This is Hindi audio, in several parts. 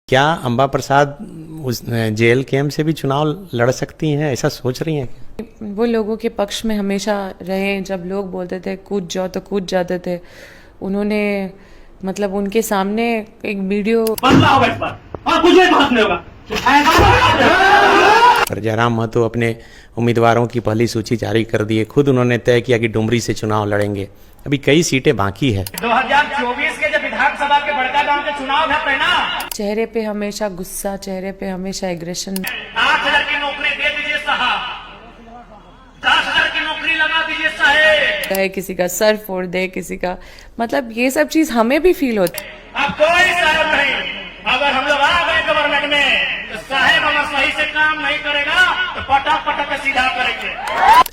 क्या अंबा प्रसाद उस जेल कैंप से भी चुनाव लड़ सकती हैं, ऐसा सोच रही हैं? वो लोगों के पक्ष में हमेशा रहे। जब लोग बोलते थे कूद जाओ तो कूद जाते थे। उन्होंने मतलब उनके सामने एक वीडियो बदला होगा इस बार और कुछ नहीं होगा। और जयराम महतो अपने उम्मीदवारों की पहली सूची जारी कर दिए। खुद उन्होंने तय किया कि डुमरी से चुनाव लड़ेंगे। अभी कई सीटें बाकी है। 2024 के जब विधानसभा के बड़का गांव के चुनाव है ना, चेहरे पे हमेशा गुस्सा, चेहरे पे हमेशा एग्रेशन। 8,000 की नौकरी दे दीजिए साहब, 10,000 की नौकरी लगा दीजिए साहेब। किसी का सर फोड़ दे, किसी का मतलब ये सब चीज हमें भी फील होती। अब कोई साहब नहीं, अगर हम लोग आ गए गवर्नमेंट में तो साहेब अगर सही से काम नहीं करेगा तो पटक पटक सीधा करेंगे।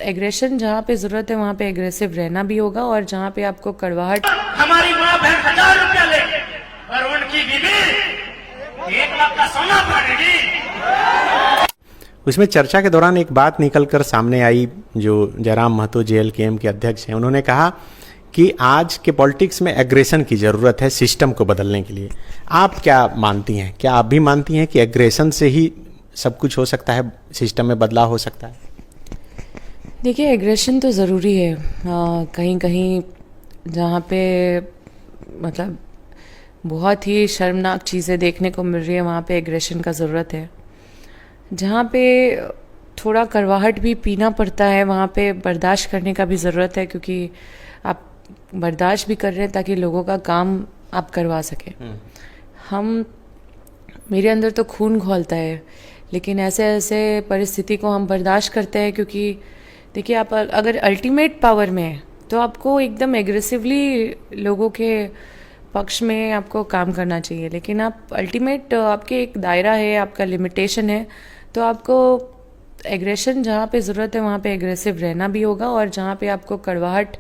एग्रेशन जहाँ पे जरूरत है वहाँ पे एग्रेसिव रहना भी होगा, और जहाँ पे आपको कड़वाहट। हमारी माँ बहन 1,000 रुपया ले और उनकी बीवी 1 लाख का सोना पड़ेगी। उसमें चर्चा के दौरान एक बात निकलकर सामने आई, जो जयराम महतो जेल कैंप के अध्यक्ष हैं, उन्होंने कहा कि आज के पॉलिटिक्स में एग्रेशन की ज़रूरत है सिस्टम को बदलने के लिए। आप क्या मानती हैं? क्या आप भी मानती हैं कि एग्रेशन से ही सब कुछ हो सकता है, सिस्टम में बदलाव हो सकता है? देखिए, एग्रेशन तो ज़रूरी है। कहीं कहीं जहाँ पे मतलब बहुत ही शर्मनाक चीज़ें देखने को मिल रही है, वहाँ पे एग्रेशन का ज़रूरत है। जहाँ पे थोड़ा कड़वाहट भी पीना पड़ता है, वहाँ पे बर्दाश्त करने का भी ज़रूरत है, क्योंकि आप बर्दाश्त भी कर रहे हैं ताकि लोगों का काम आप करवा सकें। मेरे अंदर तो खून खौलता है, लेकिन ऐसे ऐसे परिस्थिति को हम बर्दाश्त करते हैं, क्योंकि देखिए, आप अगर अल्टीमेट पावर में है तो आपको एकदम एग्रेसिवली लोगों के पक्ष में आपको काम करना चाहिए। लेकिन आप अल्टीमेट, आपके एक दायरा है, आपका लिमिटेशन है, तो आपको एग्रेशन जहाँ पे ज़रूरत है वहाँ पे एग्रेसिव रहना भी होगा, और जहाँ पे आपको कड़वाहट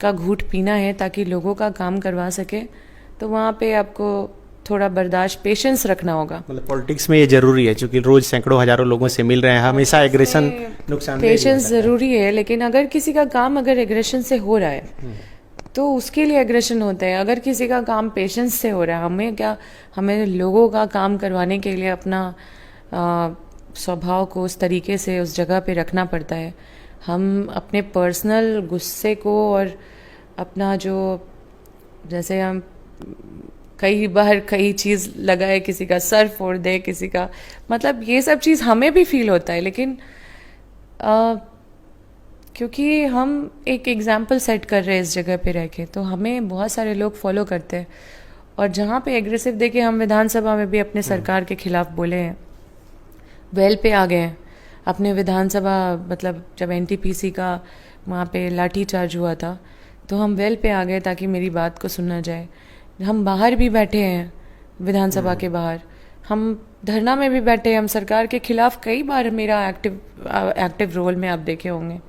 का घूंट पीना है ताकि लोगों का काम करवा सके, तो वहाँ पे आपको थोड़ा बर्दाश्त, पेशेंस रखना होगा। मतलब पॉलिटिक्स में ये जरूरी है, क्योंकि रोज सैकड़ों हजारों लोगों से मिल रहे हैं, हमेशा एग्रेशन नुकसान। पेशेंस ज़रूरी है, लेकिन अगर किसी का काम अगर एग्रेशन से हो रहा है तो उसके लिए एग्रेशन होता है। अगर किसी का काम पेशेंस से हो रहा है, हमें लोगों का काम करवाने के लिए अपना स्वभाव को उस तरीके से उस जगह पे रखना पड़ता है। हम अपने पर्सनल गुस्से को और अपना जो, जैसे हम कई बार कई चीज़ लगाए, किसी का सर फोड़ दे, किसी का मतलब ये सब चीज़ हमें भी फील होता है। लेकिन क्योंकि हम एक एग्जाम्पल सेट कर रहे हैं इस जगह पे रह के, तो हमें बहुत सारे लोग फॉलो करते हैं। और जहाँ पे एग्रेसिव देखे, हम विधानसभा में भी अपने सरकार के खिलाफ बोले हैं, वेल पे आ गए हैं अपने विधानसभा, मतलब जब एनटीपीसी का वहाँ पे लाठीचार्ज हुआ था तो हम वेल पे आ गए ताकि मेरी बात को सुना जाए। हम बाहर भी बैठे हैं, विधानसभा के बाहर हम धरना में भी बैठे हैं। हम सरकार के खिलाफ कई बार, मेरा एक्टिव रोल में आप देखे होंगे,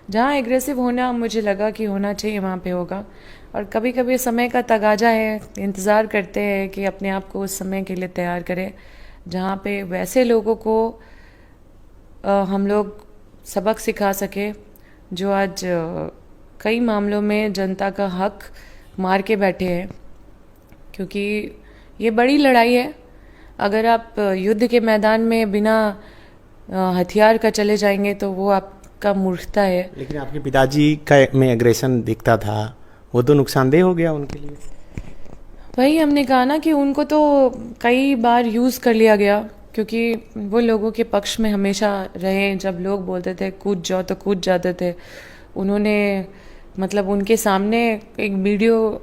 जहाँ एग्रेसिव होना मुझे लगा कि होना चाहिए वहाँ पे होगा। और कभी कभी समय का तगाजा है, इंतज़ार करते हैं कि अपने आप को उस समय के लिए तैयार करें जहाँ पे वैसे लोगों को हम लोग सबक सिखा सके जो आज कई मामलों में जनता का हक मार के बैठे हैं। क्योंकि ये बड़ी लड़ाई है। अगर आप युद्ध के मैदान में बिना हथियार का चले जाएंगे तो वो आपका मूर्खता है। लेकिन आपके पिताजी का में एग्रेशन दिखता था, वो तो नुकसानदेह हो गया उनके लिए। वही हमने कहा ना कि उनको तो कई बार यूज़ कर लिया गया, क्योंकि वो लोगों के पक्ष में हमेशा रहे। जब लोग बोलते थे कूद जाओ तो कूद जाते थे। उन्होंने मतलब उनके सामने एक वीडियो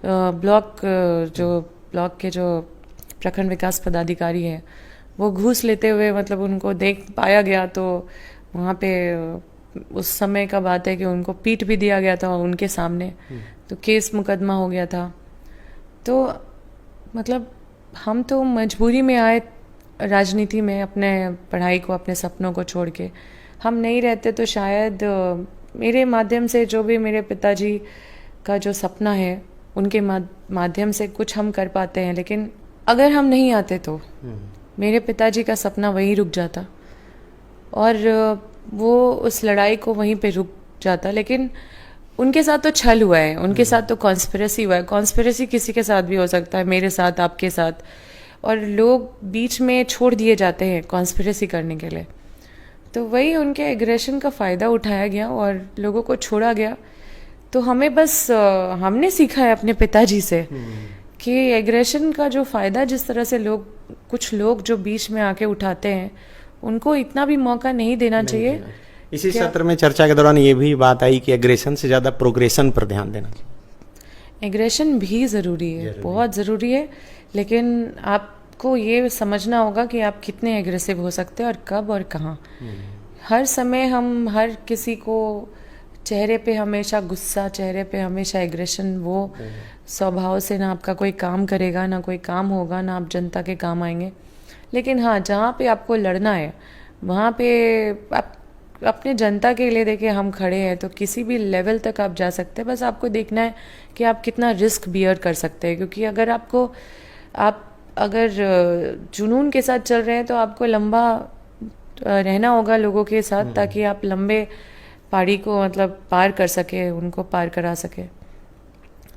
ब्लॉक के जो प्रखंड विकास पदाधिकारी हैं, वो घूस लेते हुए मतलब उनको देख पाया गया, तो वहाँ पे उस समय का बात है कि उनको पीट भी दिया गया था उनके सामने, तो केस मुकदमा हो गया था। तो मतलब हम तो मजबूरी में आए राजनीति में, अपने पढ़ाई को, अपने सपनों को छोड़ के। हम नहीं रहते तो शायद मेरे माध्यम से, जो भी मेरे पिताजी का जो सपना है, उनके माध्यम से कुछ हम कर पाते हैं। लेकिन अगर हम नहीं आते तो मेरे पिताजी का सपना वहीं रुक जाता और वो उस लड़ाई को वहीं पे रुक जाता। लेकिन उनके साथ तो छल हुआ है, उनके साथ तो कॉन्स्पिरेसी हुआ है। कॉन्स्पिरेसी किसी के साथ भी हो सकता है, मेरे साथ, आपके साथ। और लोग बीच में छोड़ दिए जाते हैं कॉन्स्पिरेसी करने के लिए। तो वही उनके एग्रेशन का फ़ायदा उठाया गया और लोगों को छोड़ा गया। तो हमें बस हमने सीखा है अपने पिताजी से कि एग्रेशन का जो फ़ायदा जिस तरह से कुछ लोग जो बीच में आके उठाते हैं, उनको इतना भी मौका नहीं देना चाहिए। इसी सत्र में चर्चा के दौरान ये भी बात आई कि एग्रेशन से ज़्यादा प्रोग्रेशन पर ध्यान देना चाहिए। एग्रेशन भी ज़रूरी है, बहुत ज़रूरी है, लेकिन आपको ये समझना होगा कि आप कितने एग्रेसिव हो सकते हैं और कब और कहाँ। हर समय हम हर किसी को चेहरे पे हमेशा गुस्सा, चेहरे पे हमेशा एग्रेशन, वो स्वभाव से ना आपका कोई काम करेगा, ना कोई काम होगा, ना आप जनता के काम आएंगे। लेकिन हाँ, जहाँ पे आपको लड़ना है वहाँ पे आप अपने जनता के लिए देखिए हम खड़े हैं, तो किसी भी लेवल तक आप जा सकते हैं। बस आपको देखना है कि आप कितना रिस्क बियर कर सकते हैं, क्योंकि आप अगर जुनून के साथ चल रहे हैं तो आपको लंबा रहना होगा लोगों के साथ, ताकि आप लंबे पहाड़ी को मतलब पार कर सके, उनको पार करा सके।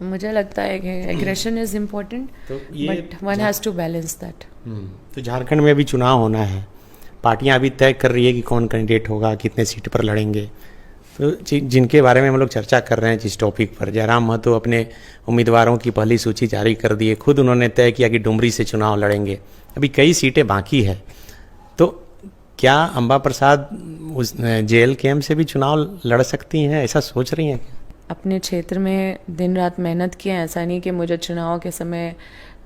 मुझे लगता है कि aggression is important, but one has to balance that. तो झारखंड में अभी चुनाव होना है, पार्टियां अभी तय कर रही है कि कौन कैंडिडेट होगा, कितने सीट पर लड़ेंगे। तो जिनके बारे में हम लोग चर्चा कर रहे हैं जिस टॉपिक पर, जयराम महतो अपने उम्मीदवारों की पहली सूची जारी कर दी है। खुद उन्होंने तय किया कि डुमरी से चुनाव लड़ेंगे। अभी कई सीटें बाकी है, तो क्या अंबा प्रसाद उस JLKM से भी चुनाव लड़ सकती हैं, ऐसा सोच रही हैं? अपने क्षेत्र में दिन रात मेहनत किया है, ऐसा नहीं कि मुझे चुनाव के समय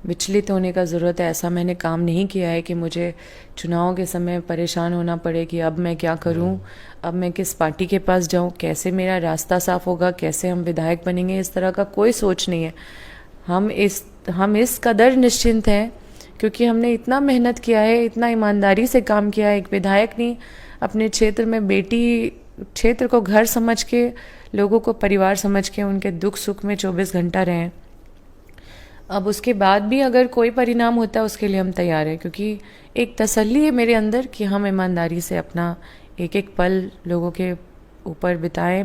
विचलित होने का ज़रूरत है। ऐसा मैंने काम नहीं किया है कि मुझे चुनाव के समय परेशान होना पड़े कि अब मैं क्या करूं, अब मैं किस पार्टी के पास जाऊं, कैसे मेरा रास्ता साफ होगा, कैसे हम विधायक बनेंगे। इस तरह का कोई सोच नहीं है। हम इस कदर निश्चिंत हैं क्योंकि हमने इतना मेहनत किया है, इतना ईमानदारी से काम किया है। एक विधायक नहीं, अपने क्षेत्र में क्षेत्र को घर समझ के, लोगों को परिवार समझ के, उनके दुख सुख में 24 घंटा रहें। अब उसके बाद भी अगर कोई परिणाम होता है उसके लिए हम तैयार हैं, क्योंकि एक तसल्ली है मेरे अंदर कि हम ईमानदारी से अपना एक एक पल लोगों के ऊपर बिताएं।